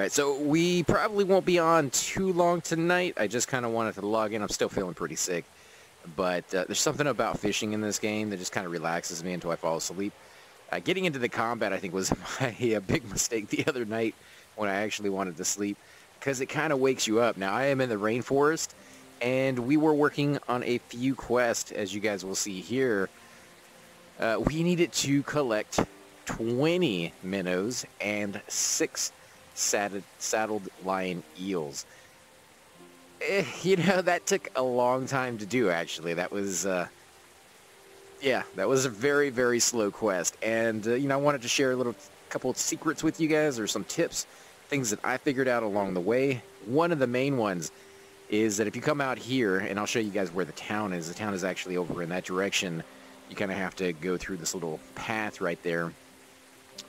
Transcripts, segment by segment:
Alright, so we probably won't be on too long tonight. I just kind of wanted to log in. I'm still feeling pretty sick. But there's something about fishing in this game that just kind of relaxes me until I fall asleep. Getting into the combat, I think, was my big mistake the other night when I actually wanted to sleep, because it kind of wakes you up. Now, I am in the rainforest, and we were working on a few quests, as you guys will see here. We needed to collect 20 minnows and 6 saddled lion eels. You know, that took a long time to do, actually. That was, yeah, that was a very, very slow quest. And, you know, I wanted to share a couple of secrets with you guys, or some tips, things that I figured out along the way. One of the main ones is that if you come out here, and I'll show you guys where the town is actually over in that direction. You kind of have to go through this little path right there.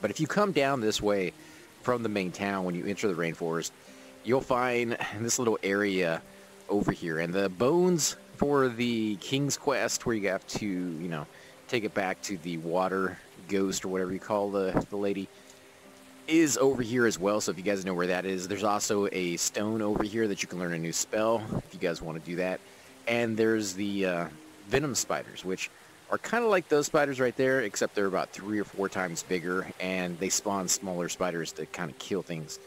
But if you come down this way from the main town, when you enter the rainforest, you'll find this little area over here. And the bones for the King's Quest, where you have to, you know, take it back to the water ghost, or whatever you call the lady, is over here as well. So if you guys know where that is, there's also a stone over here that you can learn a new spell, if you guys want to do that. And there's the venom spiders, which are kind of like those spiders right there, except they're about 3 or 4 times bigger, and they spawn smaller spiders to kind of kill things.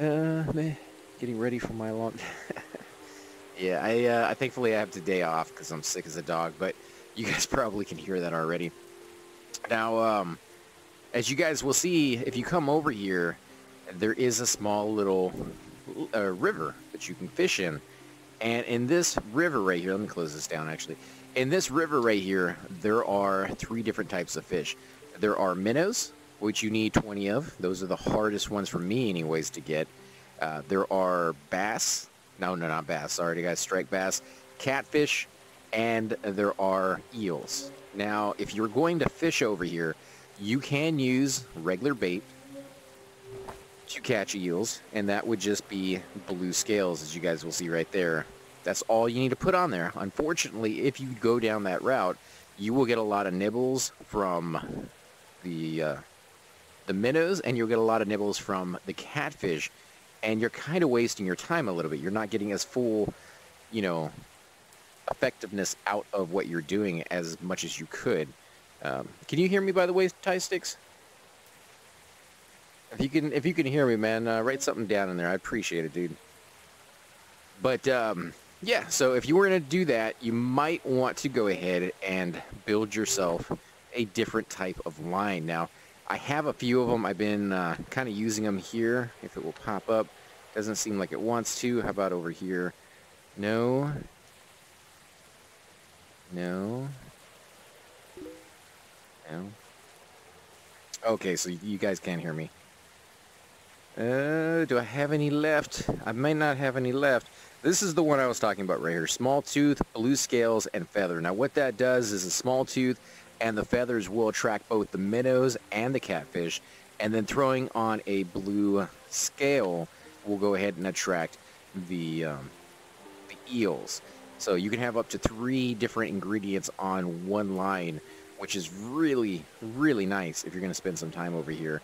Getting ready for my long... Yeah, I thankfully I have today off because I'm sick as a dog, but you guys probably can hear that already. Now, as you guys will see, if you come over here, there is a small little river that you can fish in. And in this river right here, let me close this down actually. In this river right here, there are 3 different types of fish. There are minnows, which you need 20 of. Those are the hardest ones for me anyways to get. There are bass. No, not bass. Sorry, guys. Striped bass, catfish, and there are eels. Now, if you're going to fish over here, you can use regular bait to catch eels, and that would just be blue scales, as you guys will see right there. That's all you need to put on there. Unfortunately, if you go down that route, you will get a lot of nibbles from the minnows, and you'll get a lot of nibbles from the catfish, and you're kind of wasting your time a little bit. You're not getting as full, you know, effectiveness out of what you're doing as much as you could. Can you hear me, by the way, Tie Sticks? If you can hear me, man, write something down in there. I appreciate it, dude. But yeah, so if you were going to do that, you might want to go ahead and build yourself a different type of line. Now, I have a few of them. I've been kind of using them here. If it will pop up. Doesn't seem like it wants to. How about over here? No. No. No. Okay, so you guys can't hear me. Do I have any left? I might not have any left. This is the one I was talking about right here. Small tooth, blue scales, and feather. Now what that does is a small tooth and the feathers will attract both the minnows and the catfish. And then throwing on a blue scale will go ahead and attract the eels. So you can have up to 3 different ingredients on one line, which is really, really nice if you're going to spend some time over here.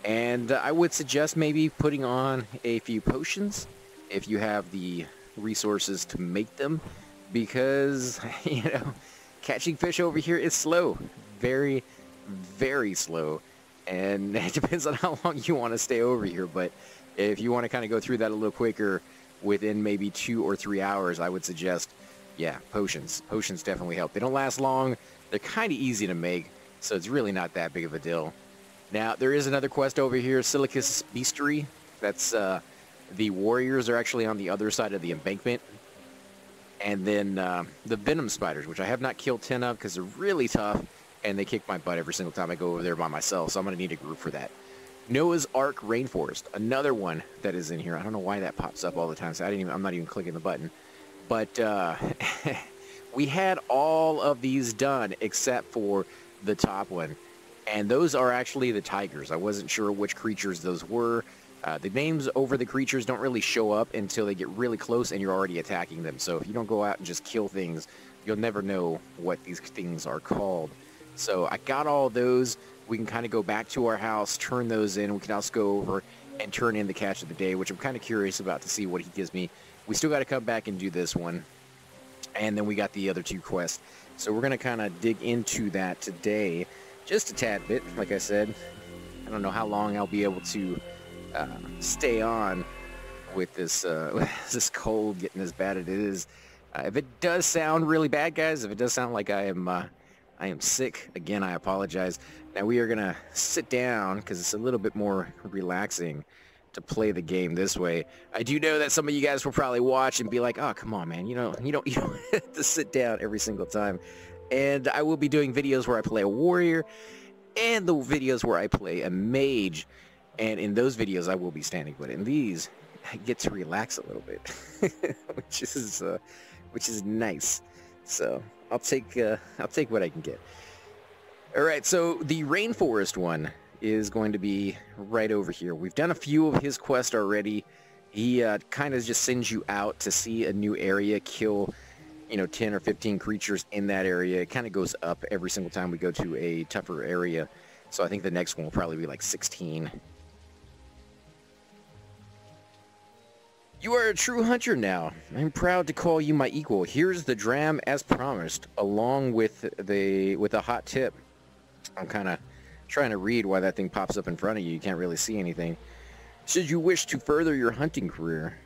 And I would suggest maybe putting on a few potions if you have the resources to make them, because, you know, catching fish over here is slow. Very, very slow. And it depends on how long you want to stay over here. But if you want to kind of go through that a little quicker within maybe 2 or 3 hours, I would suggest, yeah, potions. Potions definitely help. They don't last long. They're kind of easy to make, so it's really not that big of a deal. Now, there is another quest over here, Silicus Beastery. That's, the warriors are actually on the other side of the embankment. And then, the venom spiders, which I have not killed 10 of because they're really tough, and they kick my butt every single time I go over there by myself, so I'm going to need a group for that. Noah's Ark Rainforest, another one that is in here. I don't know why that pops up all the time, so I'm not even clicking the button. But, we had all of these done except for the top one. And those are actually the tigers. I wasn't sure which creatures those were. The names over the creatures don't really show up until they get really close and you're already attacking them. So if you don't go out and just kill things, you'll never know what these things are called. So I got all those. We can kind of go back to our house, turn those in. We can also go over and turn in the catch of the day, which I'm kind of curious about to see what he gives me. We still got to come back and do this one, and then we got the other 2 quests. So we're going to kind of dig into that today, just a tad bit. Like I said, I don't know how long I'll be able to stay on with this this cold getting as bad as it is. If it does sound really bad, guys, if it does sound like I am sick, again, I apologize. Now we are going to sit down because it's a little bit more relaxing to play the game this way. I do know that some of you guys will probably watch and be like, "Oh, come on, man, you don't have to sit down every single time." And I will be doing videos where I play a warrior and the videos where I play a mage. And in those videos I will be standing, but in these I get to relax a little bit, which is nice. So I'll take what I can get. All right, so the rainforest one is going to be right over here. We've done a few of his quests already. He kind of just sends you out to see a new area, kill, 10 or 15 creatures in that area. It kind of goes up every single time we go to a tougher area. So I think the next one will probably be like 16. You are a true hunter now. I'm proud to call you my equal. Here's the dram as promised, along with a hot tip. I'm kind of trying to read why that thing pops up in front of you. You can't really see anything. Should you wish to further your hunting career,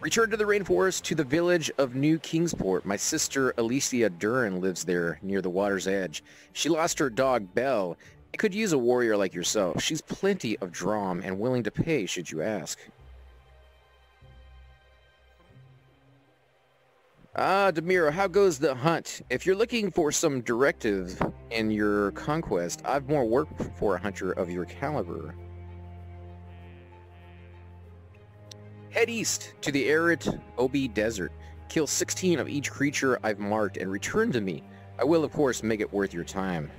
return to the rainforest to the village of New Kingsport. My sister Alicia Duran lives there near the water's edge. She lost her dog Belle. I could use a warrior like yourself. She's plenty of dram and willing to pay should you ask. Ah, Demiro, how goes the hunt? If you're looking for some directive in your conquest, I've more work for a hunter of your caliber. Head east to the arid Obi Desert. Kill 16 of each creature I've marked and return to me. I will, of course, make it worth your time.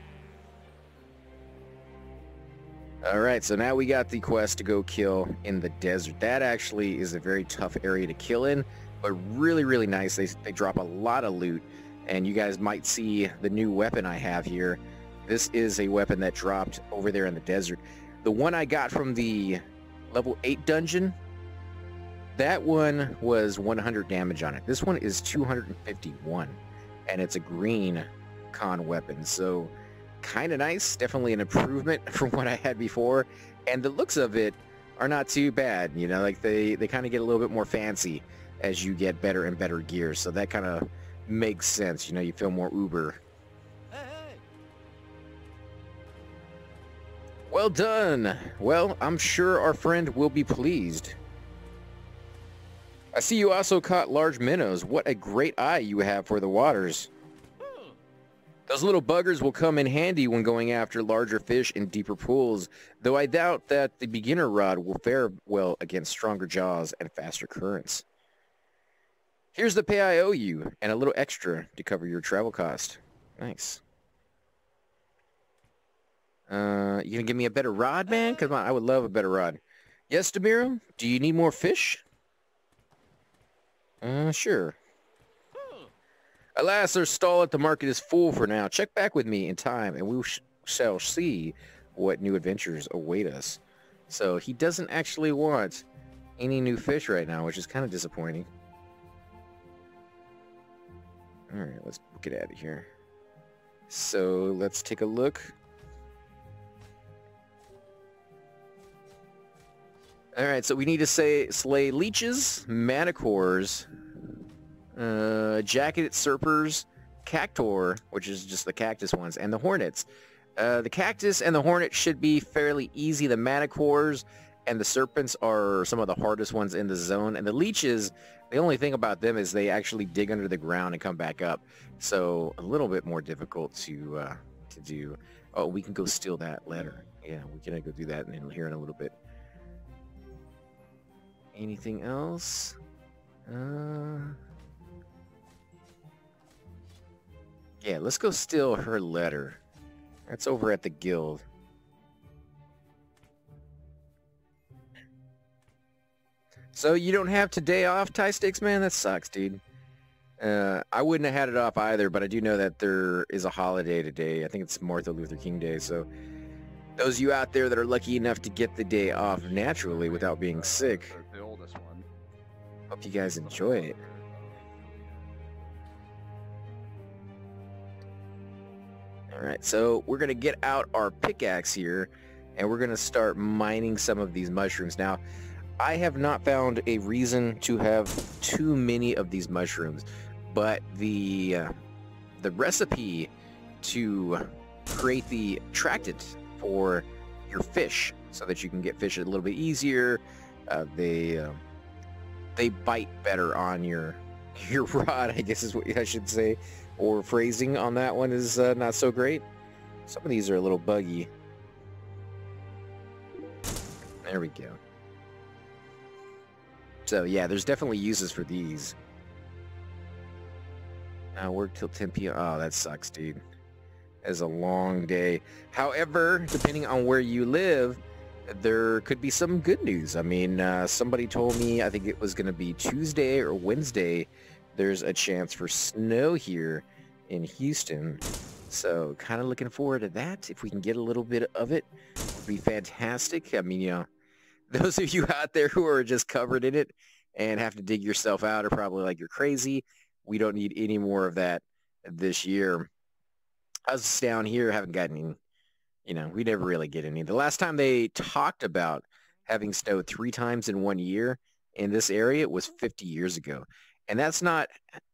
Alright, so now we got the quest to go kill in the desert. That actually is a very tough area to kill in, but really, really nice. They drop a lot of loot, and you guys might see the new weapon I have here. This is a weapon that dropped over there in the desert. The one I got from the level 8 dungeon, that one was 100 damage on it. This one is 251, and it's a green con weapon, so kind of nice. Definitely an improvement from what I had before, and the looks of it are not too bad. Like they kind of get a little bit more fancy as you get better and better gear, so that kind of makes sense. You feel more uber. Hey. Well done. Well, I'm sure our friend will be pleased. I see you also caught large minnows. What a great eye you have for the waters. Those little buggers will come in handy when going after larger fish in deeper pools, though I doubt that the beginner rod will fare well against stronger jaws and faster currents. Here's the pay I owe you, and a little extra to cover your travel cost. Nice. You gonna give me a better rod, man? Come on, I would love a better rod. Yes, Demiro? Do you need more fish? Sure. Alas, our stall at the market is full for now. Check back with me in time, and we shall see what new adventures await us. So he doesn't actually want any new fish right now, which is kind of disappointing. Alright, let's get out of here. So let's take a look. Alright, so we need to slay leeches, manticores, jacketed serpers, cactor, which is just the cactus ones, and the hornets. The cactus and the hornet should be fairly easy. The manticores and the serpents are some of the hardest ones in the zone, and the leeches, the only thing about them is they actually dig under the ground and come back up, so a little bit more difficult to do. Oh, we can go steal that letter. Yeah, we can go do that here in a little bit. Anything else? Yeah, let's go steal her letter. That's over at the guild. So you don't have today off, Tie Sticks, man? That sucks, dude. I wouldn't have had it off either, but I do know that there is a holiday today. I think it's Martin Luther King Day, so Those of you out there that are lucky enough to get the day off naturally without being sick, The oldest one. hope you guys enjoy it. Alright, so we're going to get out our pickaxe here, and we're going to start mining some of these mushrooms. Now, I have not found a reason to have too many of these mushrooms, but the recipe to create the attractant for your fish so that you can get fish a little bit easier, they bite better on your rod, I guess is what I should say, or phrasing on that one is not so great. Some of these are a little buggy. There we go. So yeah, there's definitely uses for these. Now work till 10 p.m. Oh, that sucks, dude. That's a long day. However, depending on where you live, there could be some good news. I mean, somebody told me, I think it was going to be Tuesday or Wednesday, there's a chance for snow here in Houston. So kind of looking forward to that. If we can get a little bit of it, it would be fantastic. I mean, you know, those of you out there who are just covered in it and have to dig yourself out are probably like, you're crazy. We don't need any more of that this year. Us down here haven't gotten any, you know, we never really get any. The last time they talked about having snow 3 times in 1 year in this area was 50 years ago. And that's not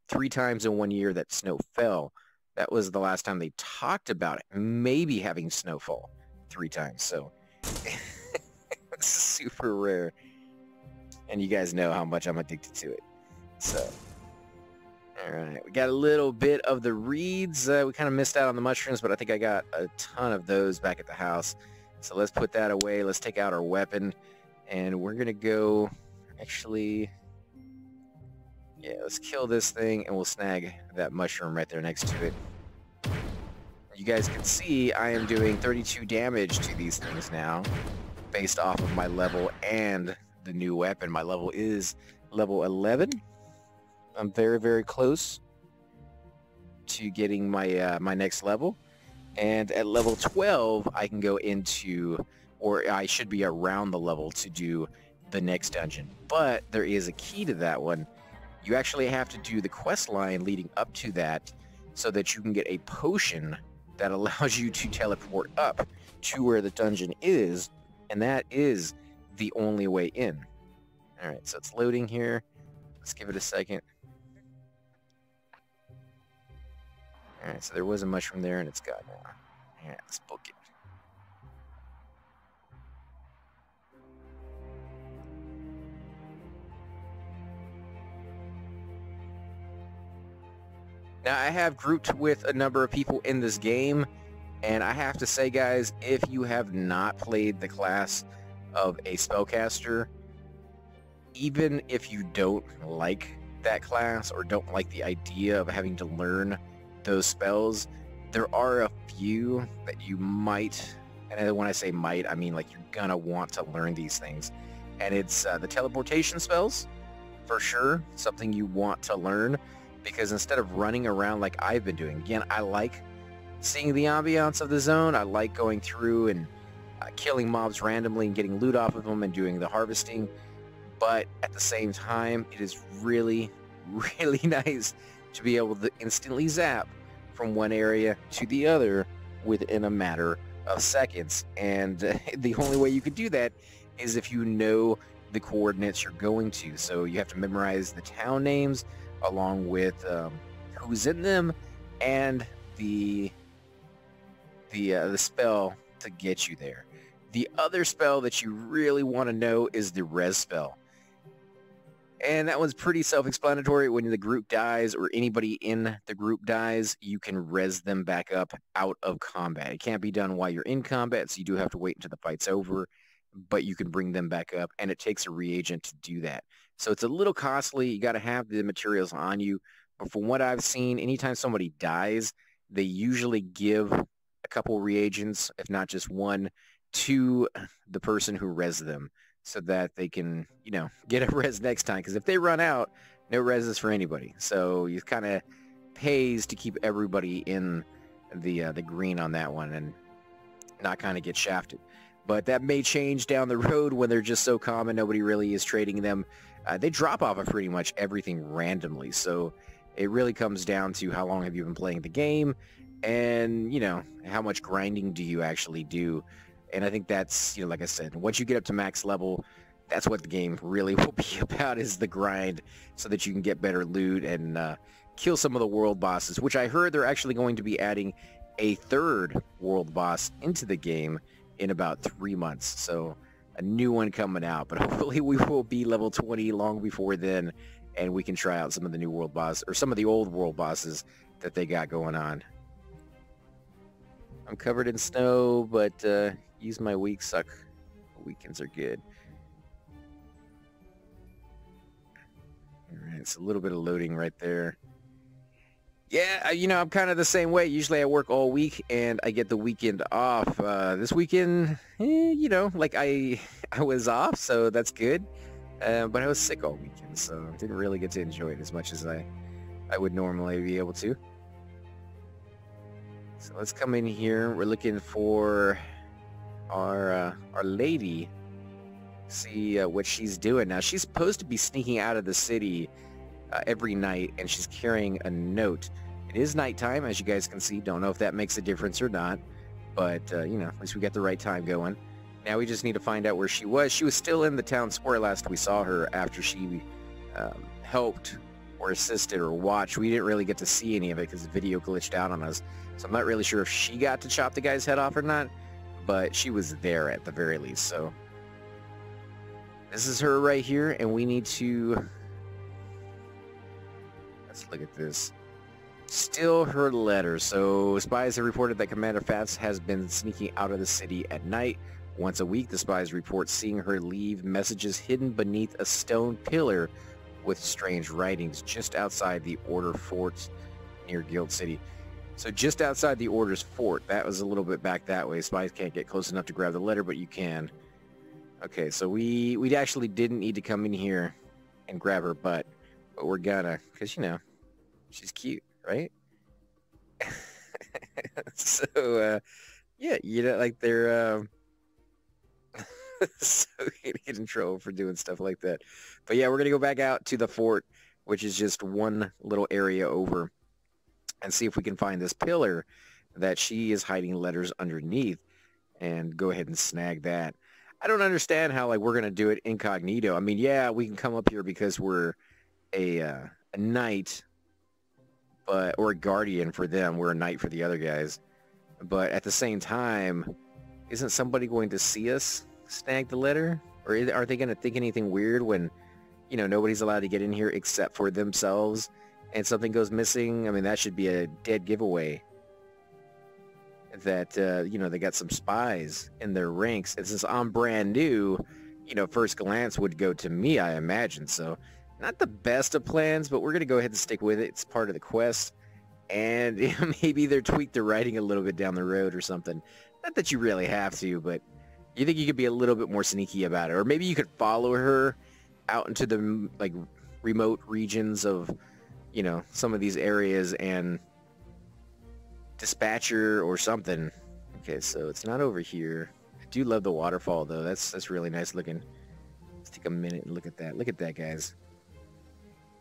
3 times in 1 year that snow fell. That was the last time they talked about it, maybe having snowfall 3 times. So it's super rare. And you guys know how much I'm addicted to it. So, all right, we got a little bit of the reeds. We kind of missed out on the mushrooms, but I think I got a ton of those back at the house. So let's put that away. Let's take out our weapon. And we're going to go, actually, yeah, let's kill this thing, and we'll snag that mushroom right there next to it. You guys can see I am doing 32 damage to these things now, based off of my level and the new weapon. My level is level 11. I'm very, very close to getting my my next level. And at level 12, I can go into, or I should be around the level to do the next dungeon. But there is a key to that one. You actually have to do the quest line leading up to that so that you can get a potion that allows you to teleport up to where the dungeon is, and that is the only way in. Alright, so it's loading here. Let's give it a second. Alright, so there was a mushroom there, and it's gone now. Alright, let's book it. Now, I have grouped with a number of people in this game, and I have to say, guys, if you have not played the class of a spellcaster, even if you don't like that class or don't like the idea of having to learn those spells, there are a few that you might, and when I say might, I mean like you're gonna want to learn these things. And it's the teleportation spells, for sure, something you want to learn, because instead of running around like I've been doing, again, I like seeing the ambiance of the zone. I like going through and killing mobs randomly and getting loot off of them and doing the harvesting. But at the same time, it is really, really nice to be able to instantly zap from one area to the other within a matter of seconds. And the only way you could do that is if you know the coordinates you're going to. So you have to memorize the town names along with who's in them and the spell to get you there. The other spell that you really want to know is the res spell. And that one's pretty self-explanatory. When the group dies or anybody in the group dies, you can res them back up out of combat. It can't be done while you're in combat, so you do have to wait until the fight's over, but you can bring them back up, and it takes a reagent to do that. So it's a little costly. You got to have the materials on you. But from what I've seen, anytime somebody dies, they usually give a couple reagents, if not just one, to the person who res them, so that they can, you know, get a res next time. Because if they run out, no reses for anybody. So it kind of pays to keep everybody in the green on that one. And not kind of get shafted. But that may change down the road when they're just so common, nobody really is trading them. They drop off of pretty much everything randomly, so it really comes down to how long have you been playing the game, and, you know, how much grinding do you actually do. And I think that's, you know, like I said, once you get up to max level, that's what the game really will be about, is the grind, so that you can get better loot and kill some of the world bosses, which I heard they're actually going to be adding a third world boss into the game in about 3 months. So a new one coming out, but hopefully we will be level 20 long before then, and we can try out some of the new world boss, or some of the old world bosses that they got going on. I'm covered in snow, but use my week suck. Weekends are good. All right, it's a little bit of loading right there. Yeah, you know, I'm kind of the same way. Usually I work all week and I get the weekend off. This weekend, you know, like I was off, so that's good. But I was sick all weekend, so I didn't really get to enjoy it as much as I would normally be able to. So let's come in here. We're looking for our lady. See what she's doing now. She's supposed to be sneaking out of the city every night, and she's carrying a note. It is nighttime, as you guys can see. Don't know if that makes a difference or not, but you know, at least we got the right time going. Now we just need to find out where she was. She was still in the town square last we saw her, after she helped or assisted or watched. We didn't really get to see any of it because the video glitched out on us, so I'm not really sure if she got to chop the guy's head off or not, but she was there at the very least. So this is her right here, and we need to... Let's look at this. Still her letter. So spies have reported that Commander Fats has been sneaking out of the city at night. Once a week, the spies report seeing her leave messages hidden beneath a stone pillar with strange writings just outside the Order Fort near Guild City. So just outside the Order's fort. That was a little bit back that way. Spies can't get close enough to grab the letter, but you can. Okay, so we actually didn't need to come in here and grab her butt, but we're gonna, because, you know, she's cute, right? So, yeah, you know, like, they're, so gonna get in trouble for doing stuff like that. But yeah, we're gonna go back out to the fort, which is just one little area over, and see if we can find this pillar that she is hiding letters underneath, and go ahead and snag that. I don't understand how, like, we're gonna do it incognito. I mean, yeah, we can come up here because we're a knight, but, or a guardian for them. We're a knight for the other guys. But at the same time, isn't somebody going to see us snag the letter? Or are they going to think anything weird when, you know, nobody's allowed to get in here except for themselves, and something goes missing? I mean, that should be a dead giveaway that, you know, they got some spies in their ranks. And since I'm brand new, you know, first glance would go to me, I imagine. So not the best of plans, but we're going to go ahead and stick with it. It's part of the quest. And maybe they're tweaked their writing a little bit down the road or something. Not that you really have to, but you think you could be a little bit more sneaky about it. Or maybe you could follow her out into the, like, remote regions of, you know, some of these areas and dispatch her or something. Okay, so it's not over here. I do love the waterfall, though. That's really nice looking. Let's take a minute and look at that. Look at that, guys.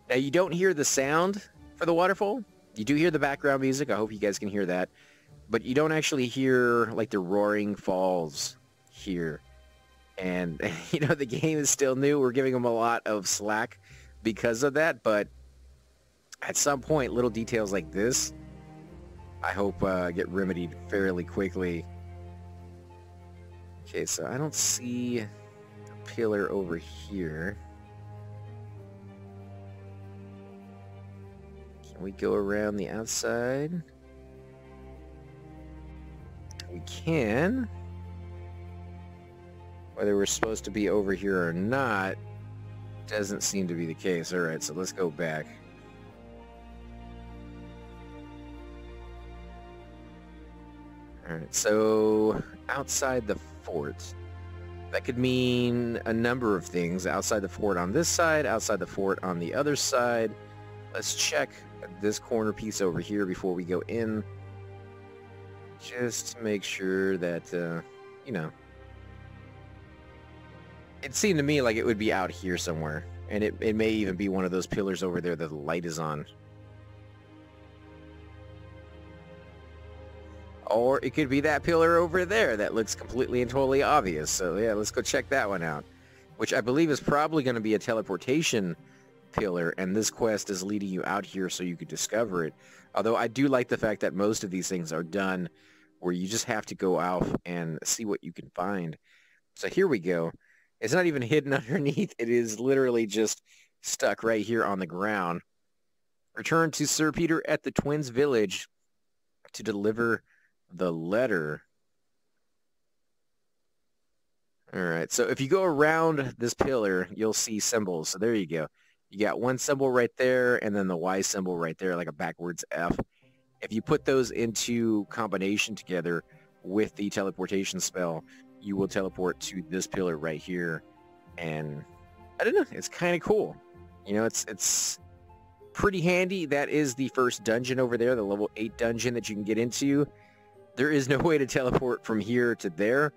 Now, you don't hear the sound for the waterfall. You do hear the background music. I hope you guys can hear that. But you don't actually hear, like, the roaring falls here. And, you know, the game is still new. We're giving them a lot of slack because of that. But at some point, little details like this, I hope get remedied fairly quickly. Okay, so I don't see a pillar over here. Can we go around the outside? We can. Whether we're supposed to be over here or not doesn't seem to be the case. Alright, so let's go back. Alright, so outside the fort. That could mean a number of things. Outside the fort on this side, outside the fort on the other side. Let's check this corner piece over here before we go in just to make sure that, you know, it seemed to me like it would be out here somewhere. And it may even be one of those pillars over there that the light is on. Or it could be that pillar over there that looks completely and totally obvious. So yeah, let's go check that one out. Which I believe is probably going to be a teleportation pillar, and this quest is leading you out here so you could discover it. Although I do like the fact that most of these things are done where you just have to go out and see what you can find. So here we go. It's not even hidden underneath. It is literally just stuck right here on the ground. Return to Sir Peter at the Twins Village to deliver the letter. Alright, so if you go around this pillar, you'll see symbols. So there you go. You got one symbol right there, and then the Y symbol right there, like a backwards F. If you put those into combination together with the teleportation spell, you will teleport to this pillar right here. And I don't know, it's kind of cool. You know, it's pretty handy. That is the first dungeon over there, the level 8 dungeon that you can get into. There is no way to teleport from here to there,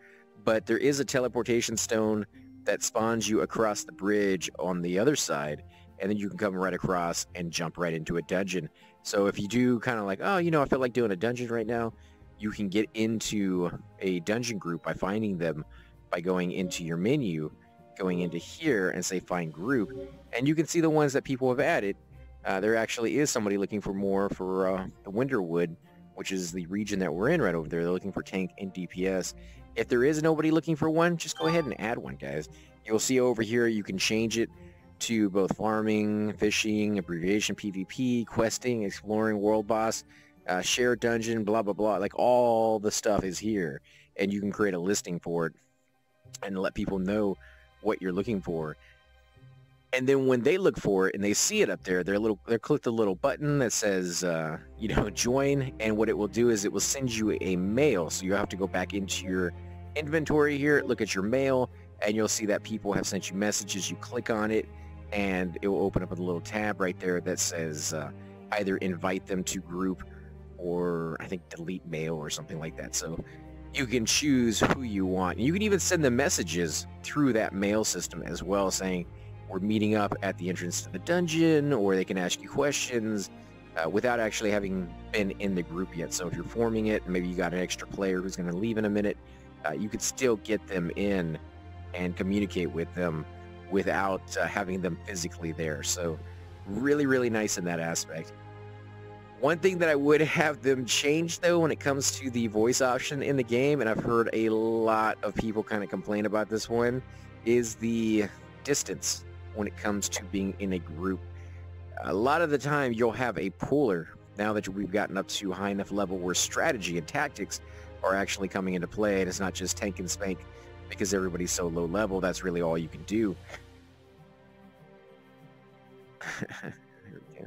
but there is a teleportation stone that spawns you across the bridge on the other side, and then you can come right across and jump right into a dungeon. So if you do kind of like, oh, you know, I feel like doing a dungeon right now, you can get into a dungeon group by finding them by going into your menu, going into here and say find group, and you can see the ones that people have added. There actually is somebody looking for more for the Winterwood, which is the region that we're in right over there. They're looking for tank and DPS. If there is nobody looking for one, just go ahead and add one, guys. You'll see over here you can change it to both farming, fishing, abbreviation PvP, questing, exploring, world boss, share dungeon, blah, blah, blah. Like all the stuff is here, and you can create a listing for it and let people know what you're looking for. And then when they look for it and they see it up there, they'll click the little button that says, you know, join. And what it will do is it will send you a mail. So you have to go back into your inventory here, look at your mail, and you'll see that people have sent you messages. You click on it, and it will open up a little tab right there that says either invite them to group or I think delete mail or something like that. So you can choose who you want. You can even send them messages through that mail system as well, saying, we're meeting up at the entrance to the dungeon, or they can ask you questions without actually having been in the group yet. So if you're forming it, maybe you got an extra player who's going to leave in a minute, you could still get them in and communicate with them without having them physically there. So really, really nice in that aspect. One thing that I would have them change, though, when it comes to the voice option in the game, and I've heard a lot of people kind of complain about this one, is the distance when it comes to being in a group. A lot of the time you'll have a pooler, now that we've gotten up to high enough level where strategy and tactics are actually coming into play, and it's not just tank and spank because everybody's so low level. That's really all you can do. There we go.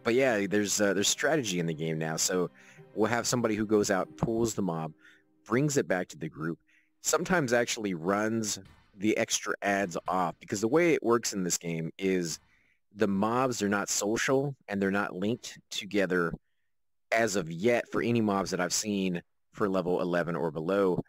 But yeah, there's strategy in the game now, so we'll have somebody who goes out, pulls the mob, brings it back to the group, sometimes actually runs the extra ads off, because the way it works in this game is the mobs are not social and they're not linked together as of yet for any mobs that I've seen for level 11 or below,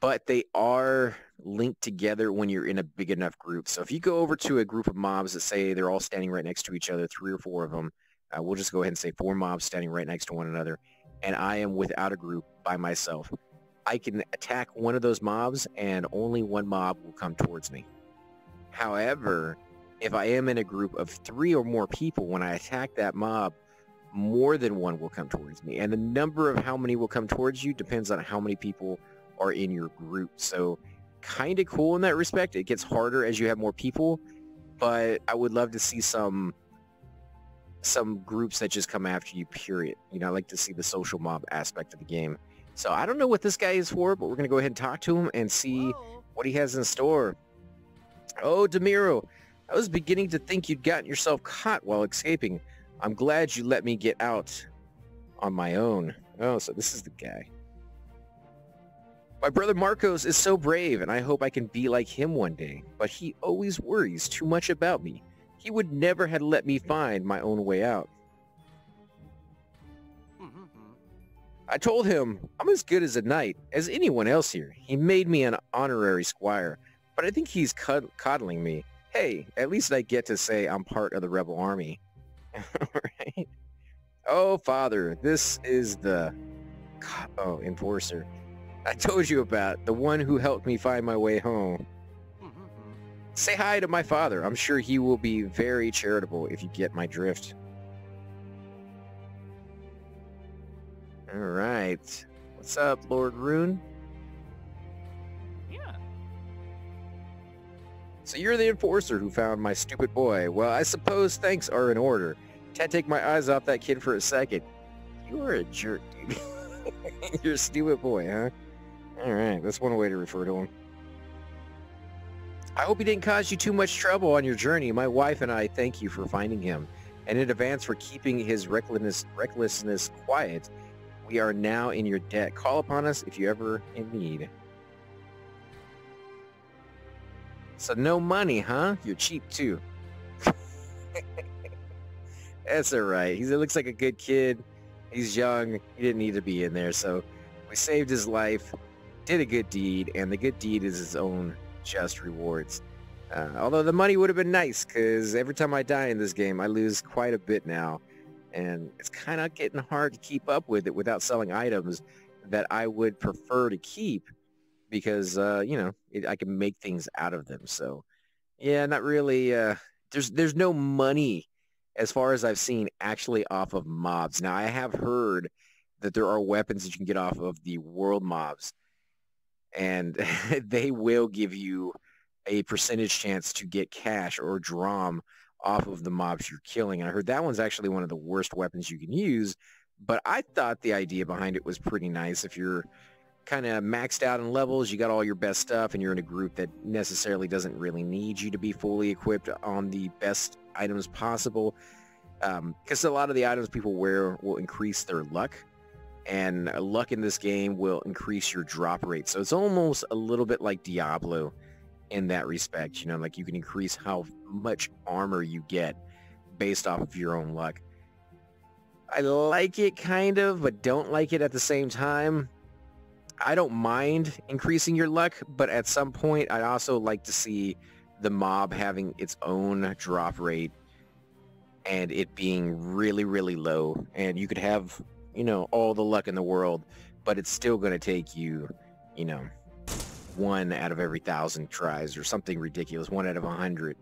but they are linked together when you're in a big enough group. So if you go over to a group of mobs that say they're all standing right next to each other, 3 or 4 of them, we'll just go ahead and say 4 mobs standing right next to one another, and I am without a group by myself, I can attack one of those mobs and only one mob will come towards me. However, if I am in a group of 3 or more people, when I attack that mob, more than one will come towards me. And the number of how many will come towards you depends on how many people are in your group. So kind of cool in that respect. It gets harder as you have more people, but I would love to see some groups that just come after you, period. You know, I like to see the social mob aspect of the game. So I don't know what this guy is for, but we're going to go ahead and talk to him and see what he has in store. Oh, Demiro, I was beginning to think you'd gotten yourself caught while escaping. I'm glad you let me get out on my own. Oh, so this is the guy. My brother Marcos is so brave, and I hope I can be like him one day, but he always worries too much about me. He would never have let me find my own way out. I told him I'm as good as a knight as anyone else here. He made me an honorary squire, but I think he's coddling me. Hey, at least I get to say I'm part of the rebel army. Right? Oh, father, this is the... Oh, enforcer. I told you about, the one who helped me find my way home. Say hi to my father. I'm sure he will be very charitable if you get my drift. Alright. What's up, Lord Rune? Yeah. So you're the enforcer who found my stupid boy. Well, I suppose thanks are in order. Can't take my eyes off that kid for a second. You are a jerk, dude. You're a stupid boy, huh? Alright, that's one way to refer to him. I hope he didn't cause you too much trouble on your journey. My wife and I thank you for finding him, and in advance for keeping his recklessness quiet. We are now in your debt. Call upon us if you ever in need. So no money, huh? You're cheap too. That's alright. He looks like a good kid. He's young. He didn't need to be in there, so we saved his life, did a good deed, and the good deed is its own just rewards. Although the money would have been nice, because every time I die in this game, I lose quite a bit now. And it's kind of getting hard to keep up with it without selling items that I would prefer to keep because, you know, I can make things out of them. So, yeah, not really. There's no money, as far as I've seen, actually off of mobs. Now, I have heard that there are weapons that you can get off of the world mobs, and they will give you a percentage chance to get cash or drum off of the mobs you're killing. And I heard that one's actually one of the worst weapons you can use, but I thought the idea behind it was pretty nice. If you're kind of maxed out in levels, you got all your best stuff, and you're in a group that necessarily doesn't really need you to be fully equipped on the best items possible, because a lot of the items people wear will increase their luck, and luck in this game will increase your drop rate. So it's almost a little bit like Diablo in that respect, you know, like you can increase how much armor you get based off of your own luck. I like it kind of, but don't like it at the same time. I don't mind increasing your luck, but at some point I'd also like to see the mob having its own drop rate and it being really, really low. And you could have, you know, all the luck in the world, but it's still going to take you, you know, 1 out of every 1,000 tries or something ridiculous, 1 out of 100.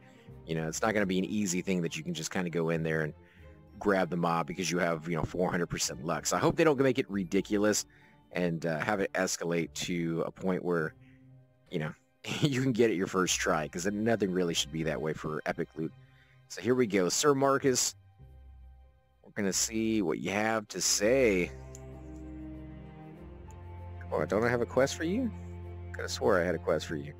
You know, it's not going to be an easy thing that you can just kind of go in there and grab the mob because you have, you know, 400% luck. So I hope they don't make it ridiculous and have it escalate to a point where, you know, you can get it your first try, because nothing really should be that way for epic loot. So here we go. Sir Marcus, we're going to see what you have to say. Oh, don't I have a quest for you? Could have swore I had a quest for you.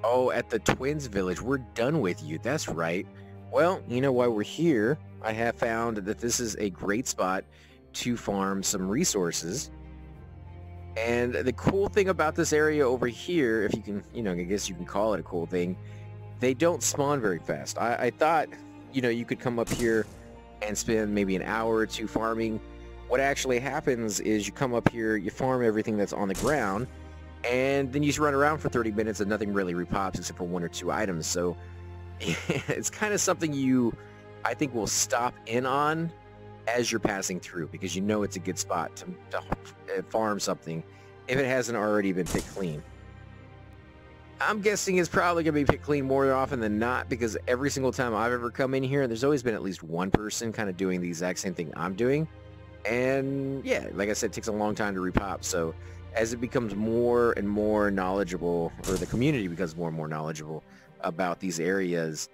Oh, at the Twins Village. We're done with you. That's right. Well, you know why we're here. I have found that this is a great spot to farm some resources. And the cool thing about this area over here, if you can, you know, I guess you can call it a cool thing, they don't spawn very fast. I thought, you know, you could come up here and spend maybe an hour or two farming. What actually happens is you come up here, you farm everything that's on the ground, and then you just run around for 30 minutes and nothing really repops except for 1 or 2 items. So it's kind of something you, I think, will stop in on as you're passing through, because you know it's a good spot to farm something if it hasn't already been picked clean. I'm guessing it's probably going to be picked clean more often than not, because every single time I've ever come in here, there's always been at least one person kind of doing the exact same thing I'm doing. And yeah, like I said, it takes a long time to repop. So as it becomes more and more knowledgeable, or the community becomes more and more knowledgeable about these areas,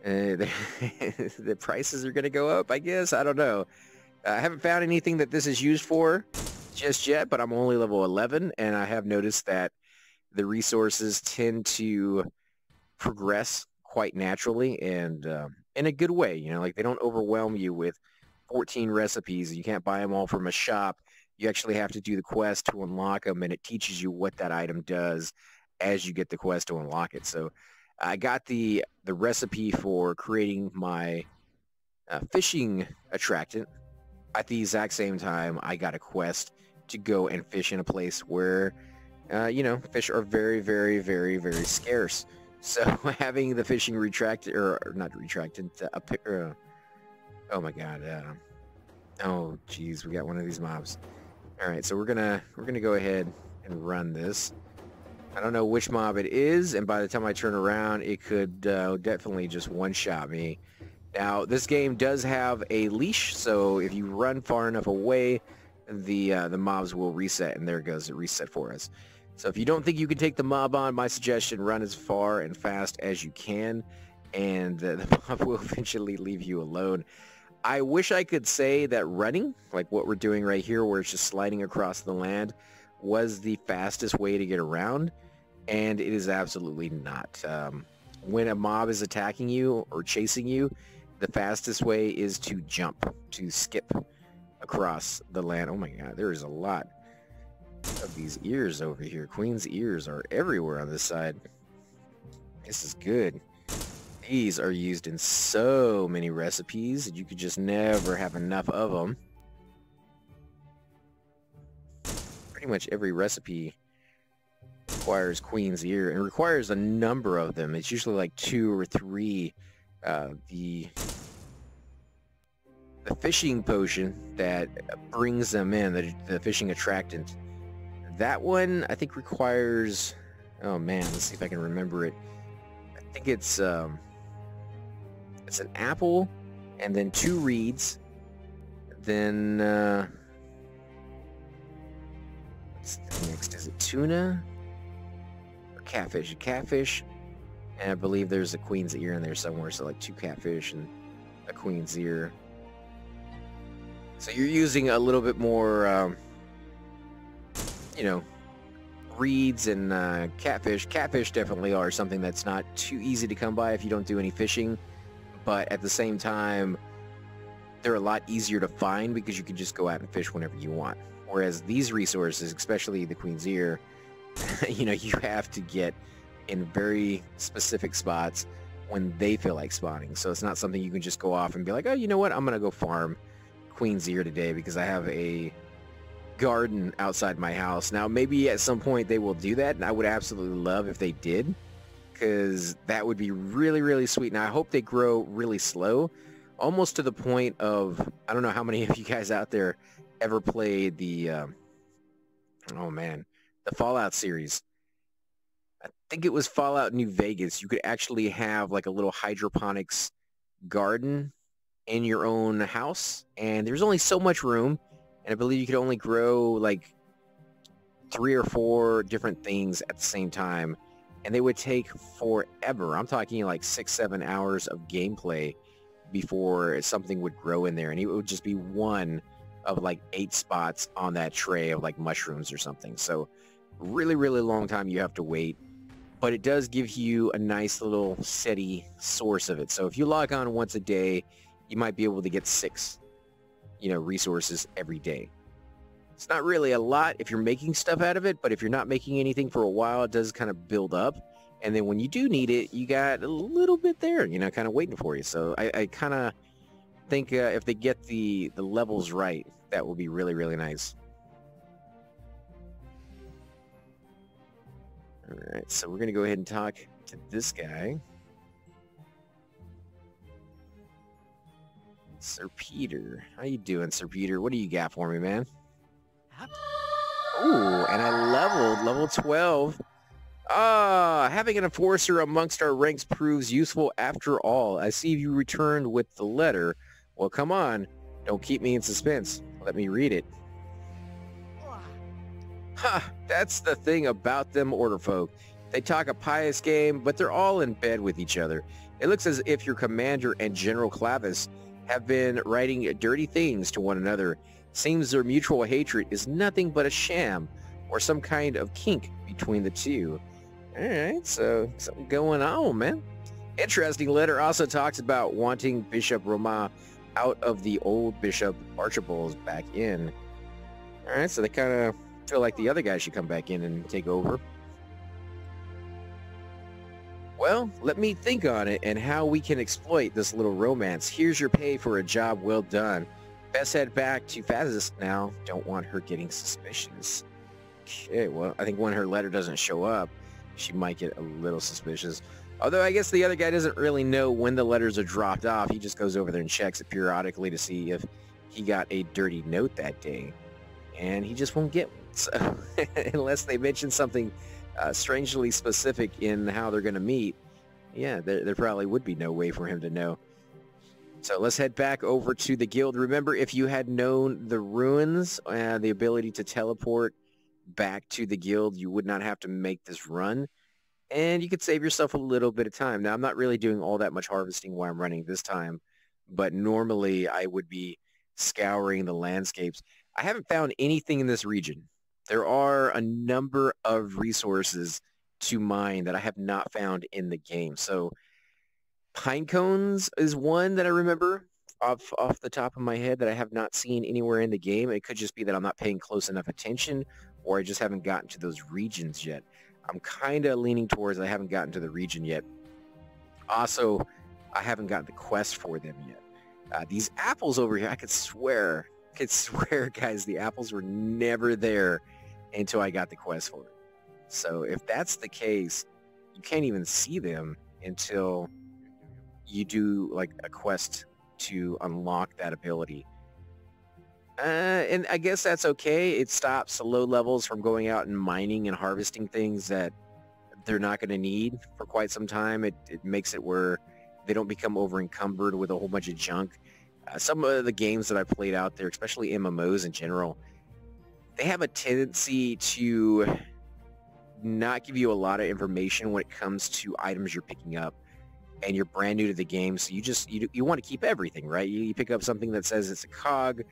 the prices are going to go up, I guess. I don't know. I haven't found anything that this is used for just yet, but I'm only level 11, and I have noticed that the resources tend to progress quite naturally and in a good way. You know, like they don't overwhelm you with 14 recipes. You can't buy them all from a shop. You actually have to do the quest to unlock them, and it teaches you what that item does as you get the quest to unlock it. So I got the recipe for creating my fishing attractant, at the exact same time, I got a quest to go and fish in a place where, you know, fish are very, very, very, very scarce. So having the fishing retracted, or not retracted, oh my god, oh geez, we got one of these mobs. All right, so we're gonna go ahead and run this. I don't know which mob it is, and by the time I turn around, it could definitely just one-shot me. Now, this game does have a leash, so if you run far enough away, the mobs will reset, and there goes the reset for us. So if you don't think you can take the mob on, my suggestion, run as far and fast as you can, and the mob will eventually leave you alone. I wish I could say that running, like what we're doing right here, where it's just sliding across the land, was the fastest way to get around, and it is absolutely not. When a mob is attacking you or chasing you, the fastest way is to jump, to skip across the land. Oh my god, there is a lot of these ears over here. Queen's ears are everywhere on this side. This is good. These are used in so many recipes that you could just never have enough of them. Pretty much every recipe requires queen's ear, and requires a number of them. It's usually like 2 or 3. The fishing potion that brings them in, the fishing attractant, that one I think requires, oh man, let's see if I can remember it. I think it's an apple, and then 2 reeds, then what's the next? Is it tuna or catfish? A catfish, and I believe there's a queen's ear in there somewhere, so like 2 catfish and a queen's ear. So you're using a little bit more, you know, reeds and catfish. Catfish definitely are something that's not too easy to come by if you don't do any fishing, but at the same time, they're a lot easier to find because you can just go out and fish whenever you want. Whereas these resources, especially the queen's ear, you know, you have to get in very specific spots when they feel like spawning. So it's not something you can just go off and be like, oh, you know what, I'm gonna go farm queen's ear today because I have a garden outside my house. Now maybe at some point they will do that, and I would absolutely love if they did, because that would be really, really sweet. Now I hope they grow really slow, almost to the point of, I don't know how many of you guys out there ever played the oh man, the Fallout series. I think it was Fallout New Vegas. You could actually have like a little hydroponics garden in your own house, and there's only so much room, and I believe you could only grow like 3 or 4 different things at the same time, and they would take forever. I'm talking like 6-7 hours of gameplay before something would grow in there, and it would just be one of like 8 spots on that tray of like mushrooms or something. So really, really long time you have to wait, but it does give you a nice little steady source of it. So if you log on once a day, you might be able to get 6, you know, resources every day. It's not really a lot if you're making stuff out of it, but if you're not making anything for a while, it does kind of build up. And then when you do need it, you got a little bit there, you know, kind of waiting for you. So I kind of think if they get the levels right, that will be really, really nice. All right, so we're going to go ahead and talk to this guy. Sir Peter. How you doing, Sir Peter? What do you got for me, man? Ooh, and I leveled, level 12. Having an enforcer amongst our ranks proves useful after all. I see you returned with the letter. Well, come on. Don't keep me in suspense. Let me read it. Ha! That's the thing about them order folk. They talk a pious game, but they're all in bed with each other. It looks as if your commander and General Clavis have been writing dirty things to one another. Seems their mutual hatred is nothing but a sham, or some kind of kink between the two. Alright, so something going on, man. Interesting letter also talks about wanting Bishop Roma out of the old Bishop Archibald's back in. Alright, so they kind of feel like the other guy should come back in and take over. Well, let me think on it and how we can exploit this little romance. Here's your pay for a job well done. Best head back to Fazis now. Don't want her getting suspicious. Okay, well, I think when her letter doesn't show up, she might get a little suspicious. Although I guess the other guy doesn't really know when the letters are dropped off. He just goes over there and checks it periodically to see if he got a dirty note that day. And he just won't get one. So, unless they mention something strangely specific in how they're going to meet, yeah, there probably would be no way for him to know. So let's head back over to the guild. Remember, if you had known the ruins, the ability to teleport back to the guild, you would not have to make this run. And you could save yourself a little bit of time. Now, I'm not really doing all that much harvesting while I'm running this time, but normally I would be scouring the landscapes. I haven't found anything in this region. There are a number of resources to mine that I have not found in the game. So pine cones is one that I remember off the top of my head that I have not seen anywhere in the game. It could just be that I'm not paying close enough attention, or I just haven't gotten to those regions yet. I'm kind of leaning towards I haven't gotten to the region yet. Also, I haven't gotten the quest for them yet. These apples over here, I could swear, guys, the apples were never there until I got the quest for it. So if that's the case, you can't even see them until you do like a quest to unlock that ability. And I guess that's okay. It stops the low levels from going out and mining and harvesting things that they're not going to need for quite some time. It makes it where they don't become over encumbered with a whole bunch of junk. Some of the games that I've played out there, especially MMOs in general, they have a tendency to not give you a lot of information when it comes to items you're picking up, and you're brand new to the game, so you want to keep everything, right? You pick up something that says it's a cog,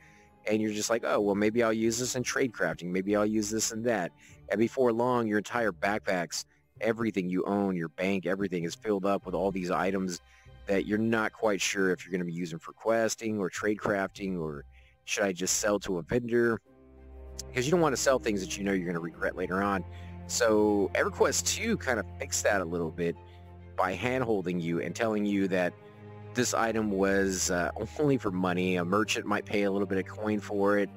and you're just like, oh, well, maybe I'll use this in trade crafting, maybe I'll use this and that, and before long, your entire backpacks, everything you own, your bank, everything is filled up with all these items that you're not quite sure if you're going to be using for questing or trade crafting, or should I just sell to a vendor? Because you don't want to sell things that you know you're going to regret later on. So EverQuest 2 kind of fixed that a little bit by hand-holding you and telling you that this item was only for money. A merchant might pay a little bit of coin for it,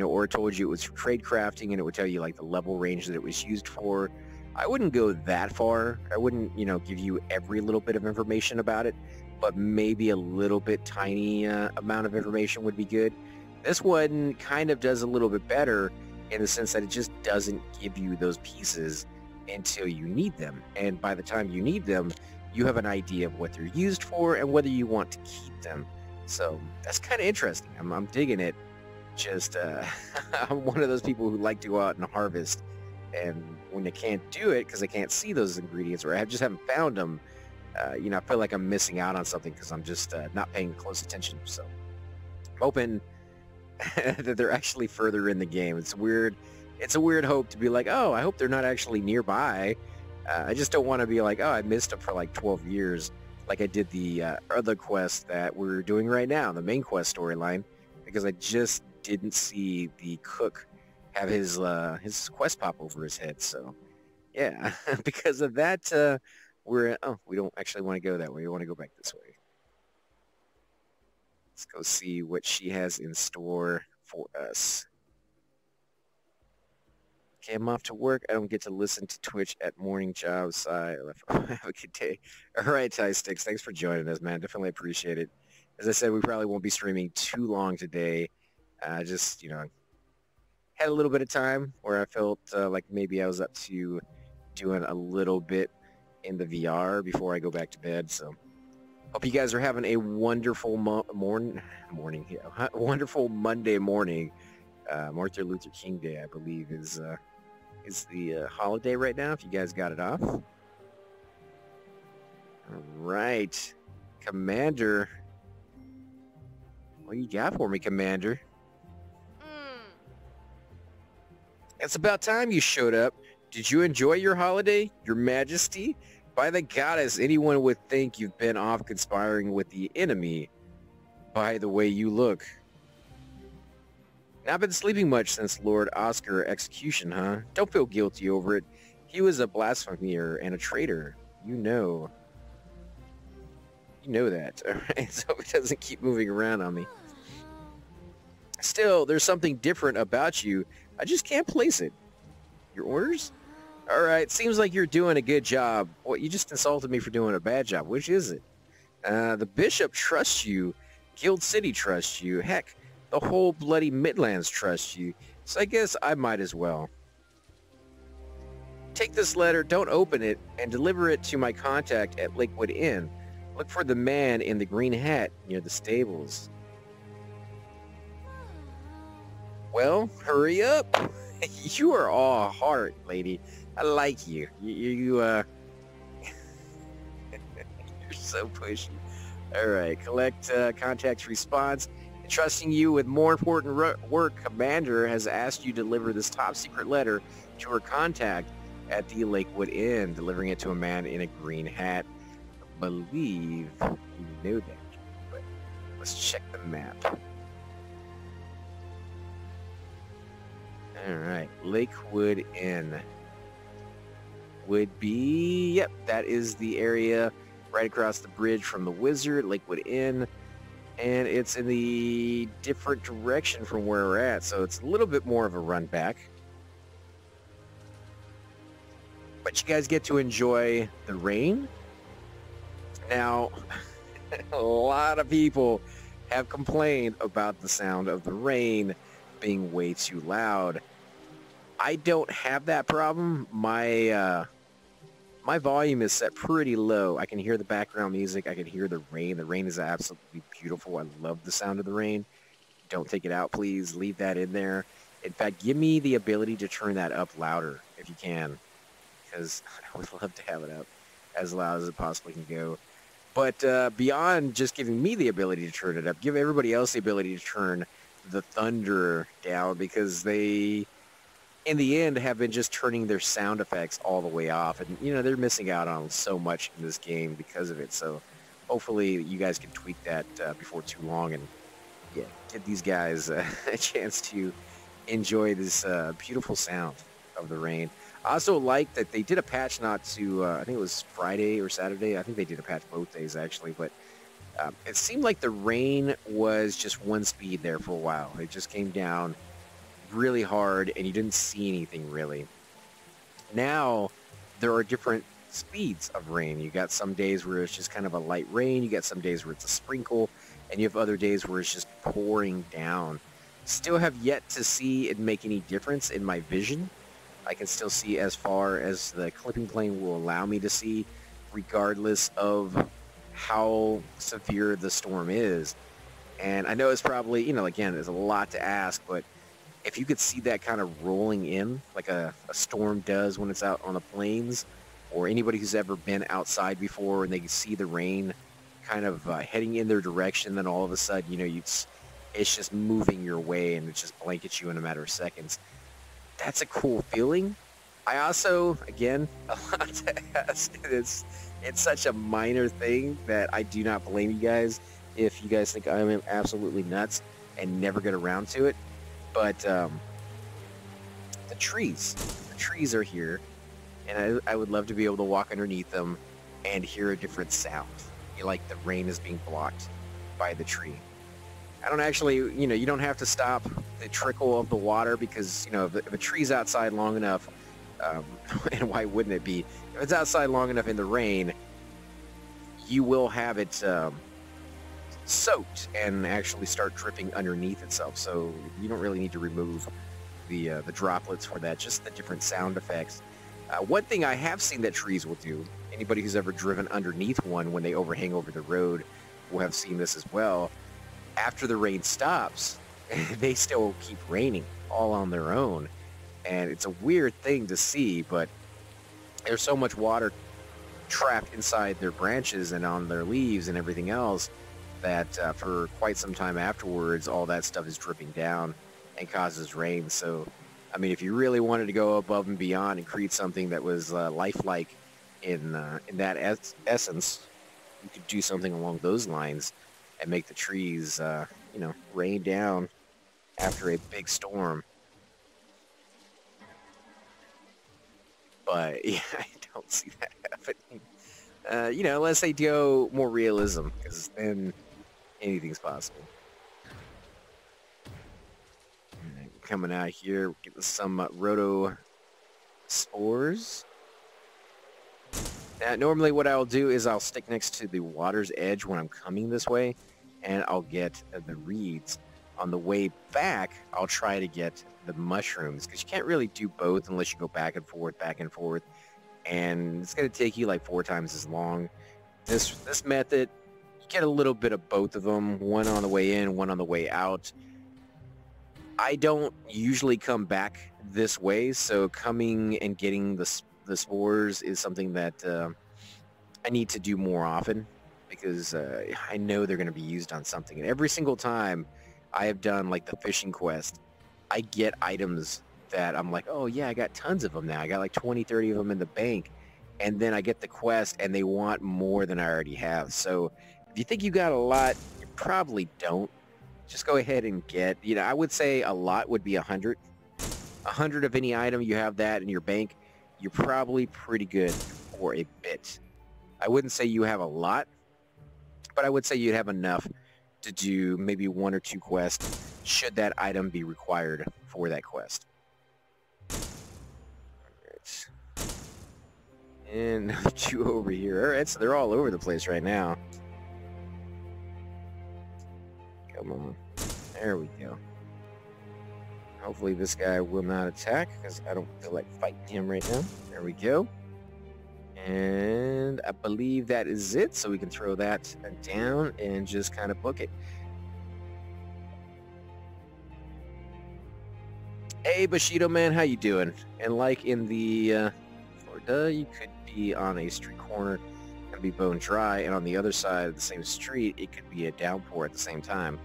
or it told you it was for trade crafting, and it would tell you like the level range that it was used for. I wouldn't go that far. I wouldn't, give you every little bit of information about it, but maybe a little bit tiny amount of information would be good. This one kind of does a little bit better in the sense that it just doesn't give you those pieces until you need them. And by the time you need them, you have an idea of what they're used for and whether you want to keep them. So that's kind of interesting. I'm digging it. Just, I'm one of those people who like to go out and harvest. And when they can't do it because they can't see those ingredients, or I just haven't found them, I feel like I'm missing out on something because I'm just not paying close attention. So I'm hoping that they're actually further in the game. It's weird. It's a weird hope to be like, oh, I hope they're not actually nearby. I just don't want to be like, oh, I missed them for like 12 years, like I did the other quest that we're doing right now, the main quest storyline, because I just didn't see the cook have his quest pop over his head. So, yeah, because of that, we don't actually want to go that way. We want to go back this way. Let's go see what she has in store for us. Okay, I'm off to work. I don't get to listen to Twitch at morning jobs. Have a good day. All right, Ty Sticks, thanks for joining us, man. Definitely appreciate it. As I said, we probably won't be streaming too long today. Just, had a little bit of time where I felt like maybe I was up to doing a little bit in the VR before I go back to bed. So hope you guys are having a wonderful wonderful Monday morning. Martin Luther King Day, I believe, is the holiday right now, if you guys got it off. All right. Commander. What do you got for me, Commander? It's about time you showed up. Did you enjoy your holiday, Your Majesty? By the goddess, anyone would think you've been off conspiring with the enemy by the way you look. Not been sleeping much since Lord Oscar execution, huh? Don't feel guilty over it. He was a blasphemer and a traitor. You know that, all right? So it doesn't keep moving around on me. Still, there's something different about you. I just can't place it. Your orders? All right, seems like you're doing a good job. Well, you just insulted me for doing a bad job. Which is it? The bishop trusts you. Guild City trusts you. Heck, the whole bloody Midlands trusts you. So I guess I might as well. Take this letter, don't open it, and deliver it to my contact at Lakewood Inn. Look for the man in the green hat near the stables. Well, hurry up. You are all heart, lady. I like you. You're so pushy. All right, collect contact's response. Entrusting you with more important work, Commander has asked you to deliver this top secret letter to her contact at the Lakewood Inn, delivering it to a man in a green hat. I believe you know that, but let's check the map. Alright, Lakewood Inn would be, yep, that is the area right across the bridge from the Wizard, Lakewood Inn, and it's in the different direction from where we're at, so it's a little bit more of a run back. But you guys get to enjoy the rain. Now, a lot of people have complained about the sound of the rain being way too loud. I don't have that problem. My volume is set pretty low. I can hear the background music. I can hear the rain. The rain is absolutely beautiful. I love the sound of the rain. Don't take it out, please. Leave that in there. In fact, give me the ability to turn that up louder if you can, because I would love to have it up as loud as it possibly can go. But beyond just giving me the ability to turn it up, give everybody else the ability to turn the thunder down, because they, in the end, have been just turning their sound effects all the way off. And, you know, they're missing out on so much in this game because of it. So hopefully you guys can tweak that before too long and, yeah, get these guys a chance to enjoy this beautiful sound of the rain. I also like that they did a patch not to, I think it was Friday or Saturday. I think they did a patch both days, actually. But it seemed like the rain was just one speed there for a while. It just came down really hard, and you didn't see anything, really. Now, there are different speeds of rain. You got some days where it's just kind of a light rain. You got some days where it's a sprinkle. And you have other days where it's just pouring down. Still have yet to see it make any difference in my vision. I can still see as far as the clipping plane will allow me to see, regardless of how severe the storm is. And I know it's probably, you know, again, there's a lot to ask, but if you could see that kind of rolling in, like a storm does when it's out on the plains, or anybody who's ever been outside before and they can see the rain kind of heading in their direction, then all of a sudden, you know, it's just moving your way and it just blankets you in a matter of seconds. That's a cool feeling. I also, again, a lot to ask. It's such a minor thing that I do not blame you guys if you guys think I'm absolutely nuts and never get around to it. But the trees are here, and I would love to be able to walk underneath them and hear a different sound. Like the rain is being blocked by the tree. I don't actually, you know, you don't have to stop the trickle of the water, because, you know, if a tree's outside long enough, and why wouldn't it be? If it's outside long enough in the rain, you will have it soaked and actually start dripping underneath itself. So you don't really need to remove the droplets for that, just the different sound effects. One thing I have seen that trees will do, anybody who's ever driven underneath one when they overhang over the road will have seen this as well. After the rain stops, they still keep raining all on their own. And it's a weird thing to see, but there's so much water trapped inside their branches and on their leaves and everything else that for quite some time afterwards, all that stuff is dripping down and causes rain. So, I mean, if you really wanted to go above and beyond and create something that was lifelike in that essence, you could do something along those lines and make the trees, you know, rain down after a big storm. But yeah, I don't see that happening. You know, unless they go more realism, because then anything's possible. coming out here, getting some roto spores. Now, normally what I'll do is I'll stick next to the water's edge when I'm coming this way, and I'll get the reeds. On the way back, I'll try to get the mushrooms, because you can't really do both unless you go back and forth, and it's going to take you like 4 times as long. This method, you get a little bit of both of them, one on the way in, one on the way out. I don't usually come back this way, so coming and getting the spores is something that I need to do more often, because I know they're going to be used on something. And every single time I have done like the fishing quest, I get items that I'm like, oh yeah, I got tons of them now. I got like 20, 30 of them in the bank. And then I get the quest and they want more than I already have. So if you think you got a lot, you probably don't. Just go ahead and get, I would say a lot would be 100. 100 of any item, you have that in your bank, you're probably pretty good for a bit. I wouldn't say you have a lot, but I would say you'd have enough to do maybe 1 or 2 quests should that item be required for that quest. Alright. And 2 over here. Alright, so they're all over the place right now. Come on. There we go. Hopefully this guy will not attack, because I don't feel like fighting him right now. There we go. And I believe that is it, so we can throw that down and just kind of book it. Hey Bushido man, how you doing? And like in the Florida, you could be on a street corner and be bone dry, and on the other side of the same street, it could be a downpour at the same time.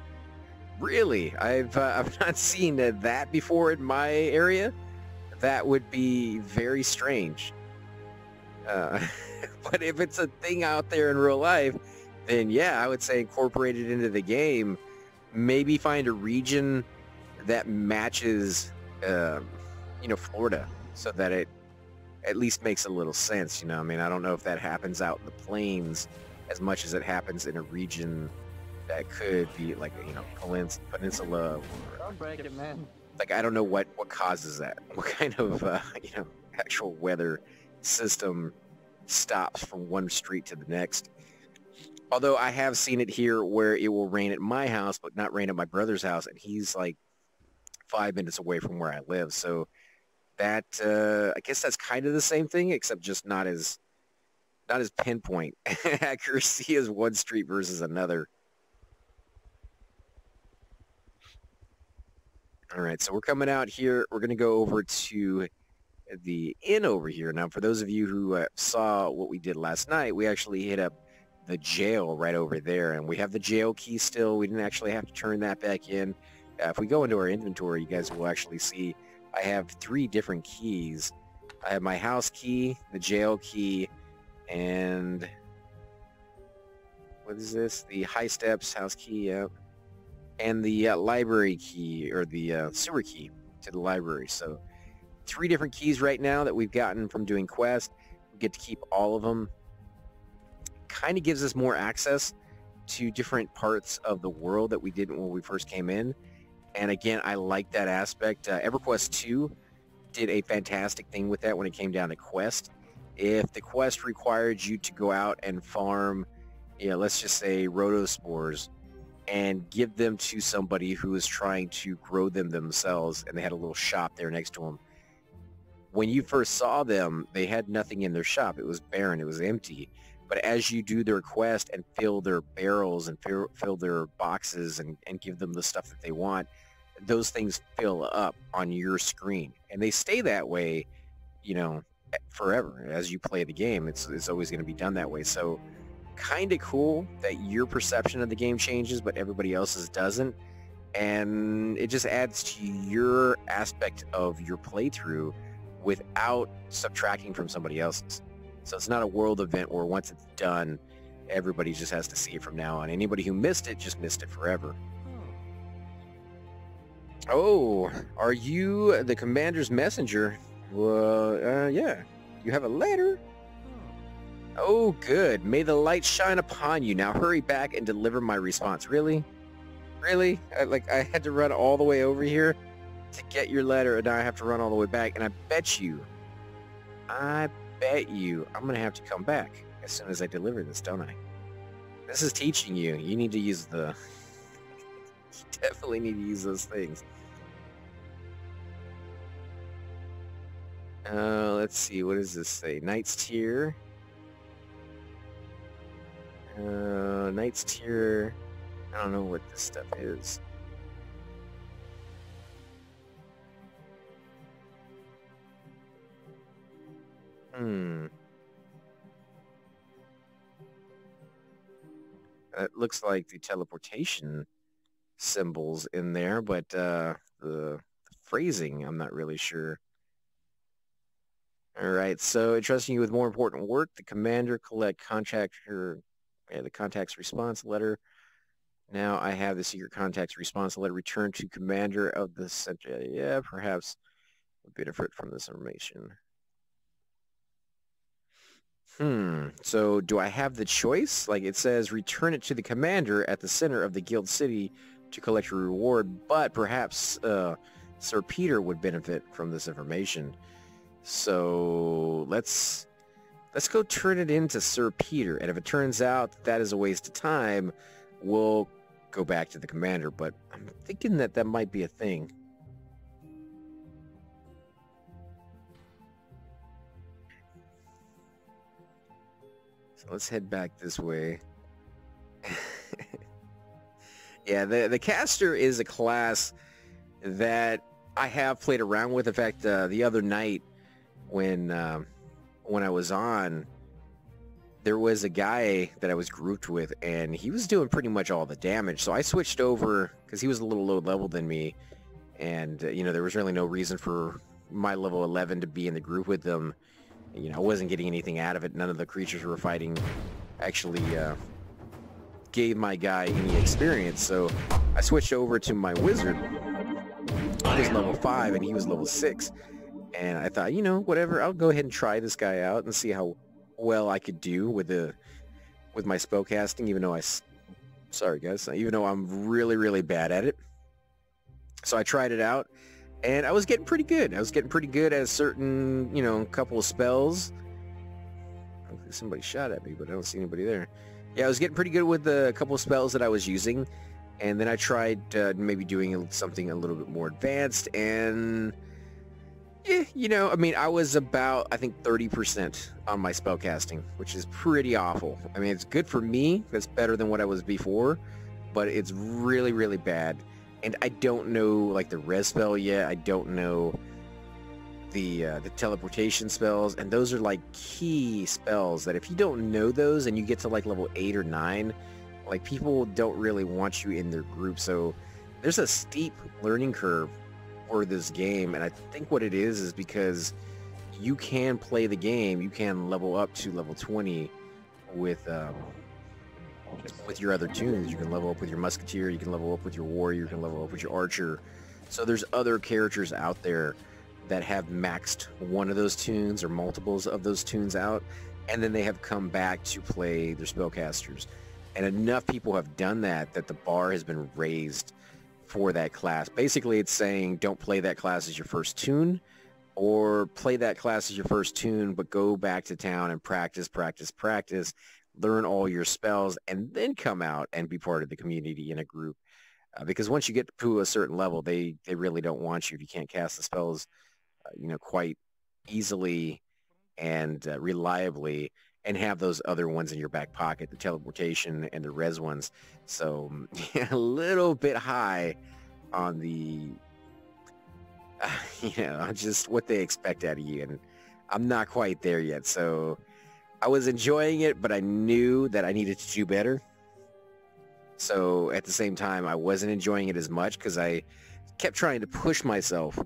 Really? I've not seen that before in my area. That would be very strange. But if it's a thing out there in real life, then yeah, I would say incorporate it into the game. Maybe find a region that matches, Florida, so that it at least makes a little sense. I mean, I don't know if that happens out in the plains as much as it happens in a region that could be like, peninsula. Don't break it, man. Like, I don't know what causes that. What kind of, actual weather system stops from one street to the next. Although I have seen it here where it will rain at my house, but not rain at my brother's house, and he's like 5 minutes away from where I live. So that, I guess that's kind of the same thing, except just not as pinpoint accuracy as one street versus another. All right, so we're coming out here. We're going to go over to the inn over here. Now, for those of you who saw what we did last night, we actually hit up the jail right over there, and we have the jail key still. We didn't actually have to turn that back in. If we go into our inventory, you guys will actually see I have 3 different keys. I have my house key, the jail key, and what is this? The high steps house key, yep. And the library key, or the sewer key to the library. So 3 different keys right now that we've gotten from doing quests. We get to keep all of them. Kind of gives us more access to different parts of the world that we didn't when we first came in. And again, I like that aspect. EverQuest 2 did a fantastic thing with that when it came down to quest. If the quest required you to go out and farm, let's just say rotospores, and give them to somebody who is trying to grow them themselves, and they had a little shop there next to them. When you first saw them, they had nothing in their shop. It was barren. It was empty. But as you do their quest and fill their barrels and fill their boxes and give them the stuff that they want, those things fill up on your screen. And they stay that way, forever. As you play the game, it's always going to be done that way. So kind of cool that your perception of the game changes, but everybody else's doesn't. And it just adds to your aspect of your playthrough without subtracting from somebody else's. So it's not a world event where once it's done, everybody just has to see it from now on. Anybody who missed it just missed it forever. Oh, are you the commander's messenger? Well, yeah. You have a letter? Oh, good. May the light shine upon you. Now hurry back and deliver my response. Really? Really? I had to run all the way over here to get your letter, and now I have to run all the way back. And I bet you I'm going to have to come back as soon as I deliver this, don't I? This is teaching you. You need to use the... you definitely need to use those things. Let's see. What does this say? Knight's Tier. Knight's Tier. I don't know what this stuff is. It looks like the teleportation symbols in there, but the phrasing, I'm not really sure. All right, so entrusting you with more important work, the commander collect the contact's response letter. Now I have the secret contact's response letter. Return to commander of the center. Yeah, perhaps would benefit from this information. So do I have the choice? Like it says, return it to the commander at the center of the guild city to collect your reward, but perhaps Sir Peter would benefit from this information. So let's go turn it into Sir Peter, and if it turns out that is a waste of time, we'll go back to the commander, but I'm thinking that that might be a thing. So let's head back this way. Yeah, the caster is a class that I have played around with. In fact, the other night when I was on, there was a guy that I was grouped with, and he was doing pretty much all the damage. So I switched over because he was a little low level than me, and you know, there was really no reason for my level 11 to be in the group with them. You know, I wasn't getting anything out of it. None of the creatures we were fighting actually gave my guy any experience. So I switched over to my wizard. He was level 5 and he was level 6. And I thought, you know, whatever, I'll go ahead and try this guy out and see how well I could do with my spellcasting, even though sorry guys, even though I'm really, really bad at it. So I tried it out, and I was getting pretty good. I was getting pretty good at a certain, you know, couple of spells. Somebody shot at me, but I don't see anybody there. Yeah, I was getting pretty good with the couple of spells that I was using, and then I tried maybe doing something a little bit more advanced, and yeah, you know, I mean, I was about, I think, 30% on my spellcasting, which is pretty awful. I mean, it's good for me. That's better than what I was before, but it's really, really bad. And I don't know, like, the res spell yet. I don't know the teleportation spells, and those are, like, key spells that if you don't know those and you get to, like, level 8 or 9, like, people don't really want you in their group. So there's a steep learning curve for this game, and I think what it is because you can play the game, you can level up to level 20 with your other tunes. You can level up with your Musketeer, you can level up with your Warrior, you can level up with your Archer. So there's other characters out there that have maxed one of those tunes or multiples of those tunes out, and then they have come back to play their spellcasters. And enough people have done that the bar has been raised for that class. Basically, it's saying don't play that class as your first tune, or play that class as your first tune, but go back to town and practice, learn all your spells, and then come out and be part of the community in a group. Because once you get to a certain level, they really don't want you if you can't cast the spells, you know, quite easily and reliably, and have those other ones in your back pocket, the teleportation and the res ones. So yeah, a little bit high on the, you know, just what they expect out of you. And I'm not quite there yet. So I was enjoying it, but I knew that I needed to do better. So at the same time, I wasn't enjoying it as much because I kept trying to push myself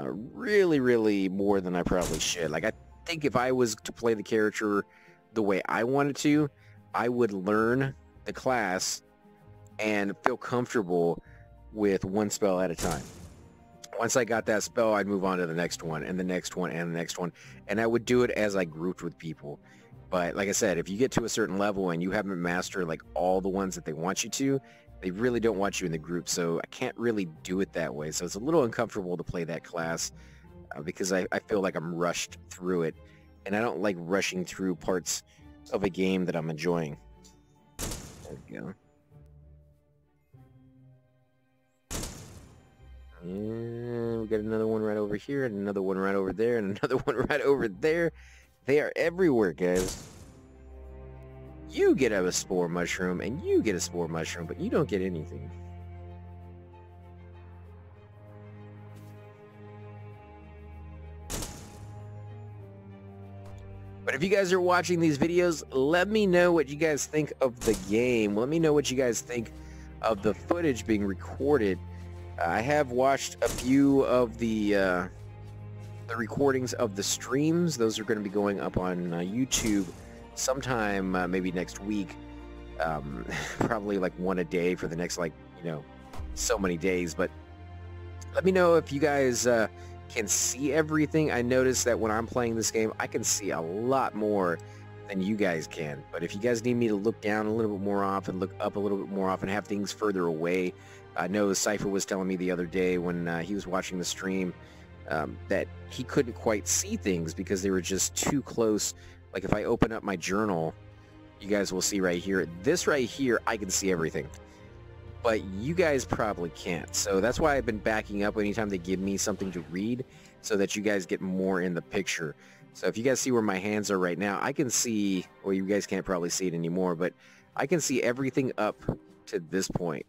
really, really more than I probably should. Like, I think if I was to play the character the way I wanted to, I would learn the class and feel comfortable with one spell at a time. Once I got that spell, I'd move on to the next one and the next one and the next one, and I would do it as I grouped with people. But like I said, if you get to a certain level and you haven't mastered like all the ones that they want you to, They really don't want you in the group, so I can't really do it that way. So it's a little uncomfortable to play that class because I feel like I'm rushed through it, and I don't like rushing through parts of a game that I'm enjoying. There we go. And we got another one right over here, and another one right over there, and another one right over there. They are everywhere, guys. You get a spore mushroom, and you get a spore mushroom, but you don't get anything. But if you guys are watching these videos, let me know what you guys think of the game. Let me know what you guys think of the footage being recorded. I have watched a few of the recordings of the streams. Those are going to be going up on YouTube sometime maybe next week. Probably like one a day for the next, like, you know, so many days. But let me know if you guys can see everything. I noticed that when I'm playing this game, I can see a lot more than you guys can. But if you guys need me to look down a little bit more often, look up a little bit more often, have things further away, I know Cypher was telling me the other day when he was watching the stream that he couldn't quite see things because they were just too close. Like if I open up my journal, you guys will see right here, this right here, I can see everything. But you guys probably can't. So that's why I've been backing up anytime they give me something to read so that you guys get more in the picture. So if you guys see where my hands are right now, I can see, well, you guys can't probably see it anymore, but I can see everything up to this point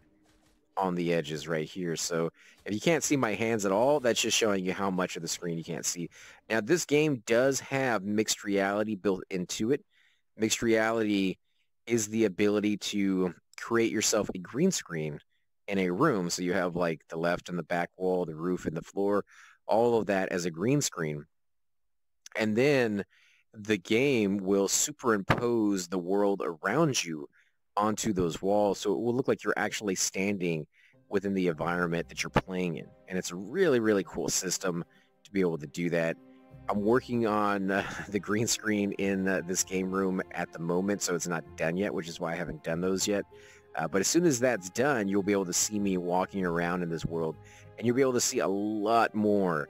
on the edges right here. So if you can't see my hands at all, that's just showing you how much of the screen you can't see. Now, this game does have mixed reality built into it. Mixed reality is the ability to create yourself a green screen in a room. So you have like the left and the back wall, the roof and the floor, all of that as a green screen. And then the game will superimpose the world around you onto those walls, so it will look like you're actually standing within the environment that you're playing in. And it's a really, really cool system to be able to do that. I'm working on the green screen in this game room at the moment, so it's not done yet, which is why I haven't done those yet. But as soon as that's done, you'll be able to see me walking around in this world, and you'll be able to see a lot more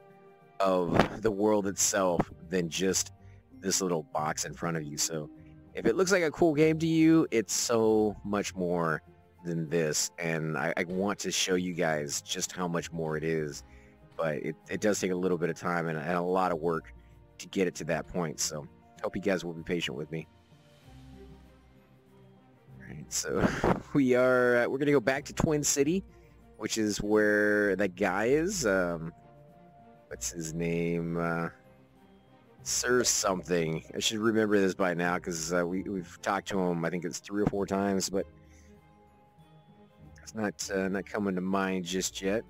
of the world itself than just this little box in front of you. So if it looks like a cool game to you, it's so much more than this, and I want to show you guys just how much more it is. But it does take a little bit of time and a lot of work to get it to that point. So hope you guys will be patient with me. All right, so we're gonna go back to Twin City, which is where that guy is. What's his name? Sir something. I should remember this by now because we've talked to him, I think it's 3 or 4 times, but it's not coming to mind just yet.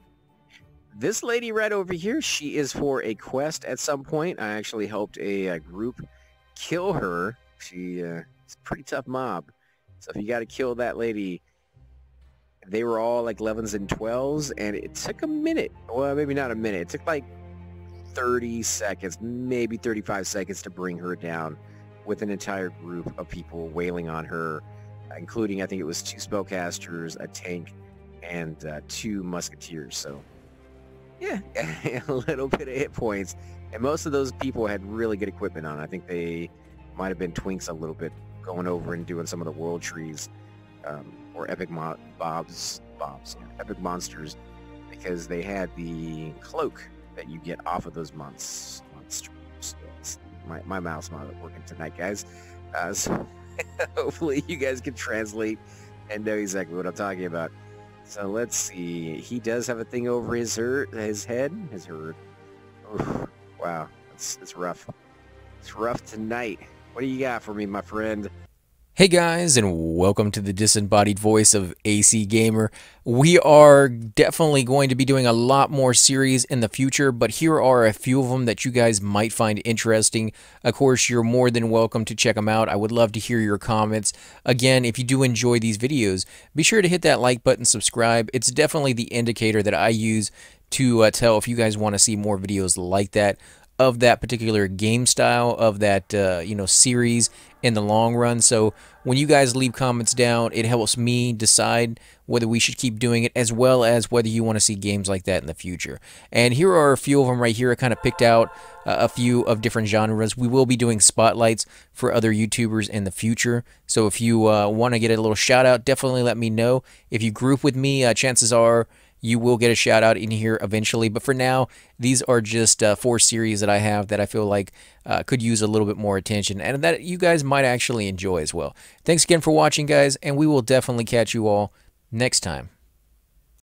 This lady right over here, she is for a quest at some point. I actually helped a group kill her. She's a pretty tough mob. So if you got to kill that lady, they were all like 11s and 12s, and it took a minute. Well, maybe not a minute. It took like 30 seconds, maybe 35 seconds to bring her down with an entire group of people wailing on her, including, I think it was 2 spellcasters, a tank, and 2 musketeers. So yeah, a little bit of hit points, and most of those people had really good equipment on. I think they might have been twinks a little bit, going over and doing some of the world trees, or epic epic monsters, because they had the cloak that you get off of those monsters. Yes. My mouse not working tonight, guys. So hopefully you guys can translate and know exactly what I'm talking about. So let's see. He does have a thing over his head. Oof, wow, it's rough. It's rough tonight. What do you got for me, my friend? Hey guys, and welcome to the disembodied voice of AC Gamer. We are definitely going to be doing a lot more series in the future, but here are a few of them that you guys might find interesting. Of course, you're more than welcome to check them out. I would love to hear your comments. Again, if you do enjoy these videos, be sure to hit that like button, subscribe. It's definitely the indicator that I use to tell if you guys want to see more videos like that. of that particular game style, of that series in the long run. So when you guys leave comments down, it helps me decide whether we should keep doing it, as well as whether you want to see games like that in the future. And here are a few of them right here. I kind of picked out a few of different genres. We will be doing spotlights for other YouTubers in the future. So if you want to get a little shout out, definitely let me know. If you group with me, chances are you will get a shout out in here eventually. But for now, these are just 4 series that I have that I feel like could use a little bit more attention, and that you guys might actually enjoy as well. Thanks again for watching, guys, and we will definitely catch you all next time.